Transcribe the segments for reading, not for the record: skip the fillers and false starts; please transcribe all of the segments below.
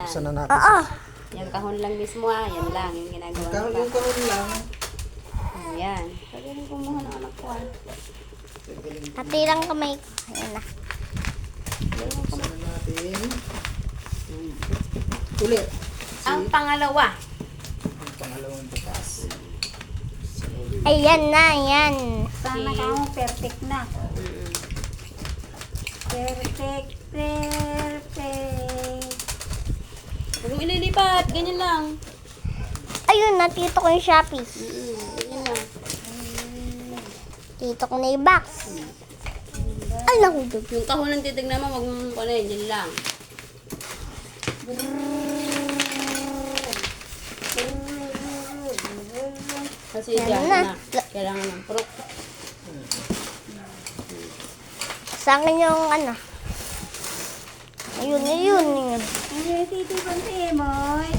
Buksan na natin. Oo. Yung kahon lang mismo yan lang yung ginagawa Yung kahon lang. Ayan. Pwede rin kumuha ng anak ko Natirang kamay ko. Ayan na. Buksan na natin. Ulit. Ang pangalawa. Ang pangalawang bukas. Ayan na, ayan. Sana ka mo perfect na. Perfect, perfect. Huwag mo ililipat. Ganyan lang. Ayun, natito ko yung Shopee. Ganyan lang. Tito ko na yung box. Ay, naku. Yung kahon ng titignan mo, huwag mo ano yun. Yan lang. Kasi Yan diyan na. na. Kailangan ng prok. Sa akin yung ano. Ayun, ayun. Ay, titipan si Emoy.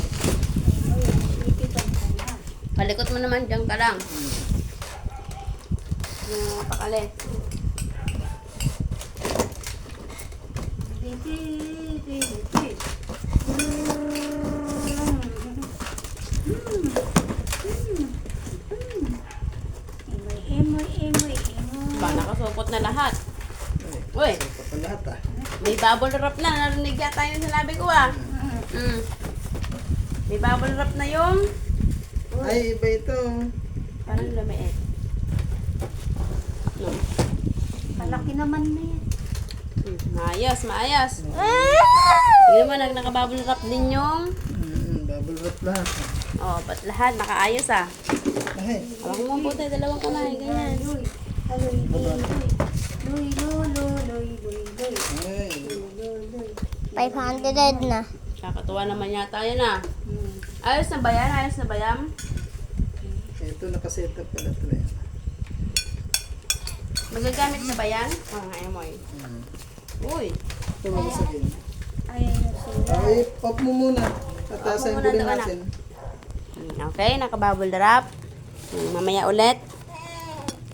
Titipan ka na. Palikot mo naman, diyan ka lang. Yung pakalit. Emoy, emoy. Ba, nakasupot na lahat. Uy, Ito pa lahat may bubble wrap na. Narinig yata yung sinabi ko May bubble wrap na yung Ay, iba ito. parang lumiit. No. Malaki naman na yan. Maayos, maayos. Ah! Tingnan mo, nakabubble wrap din yung Bubble wrap lahat. ba't lahat nakaayos Ay, Hawak mo po tayo, dalawang kamay, ganyan. Luy, luy, luy, luy. Luy, luy, luy, luy, luy. ay. Luy, luy. 500 na. Kakatuwa naman yata yan Ayos na ba yan? Ayos na ba yan? Ito nakaset up pala ito na yan. Magagamit na ba yan? Ngayon mo Uy, Ito magsagin. Ay, sila. Ay, pop mo muna. Tatasan Pop mo ko muna rin ito, natin. okay, nakabubble wrap. Mamaya ulit.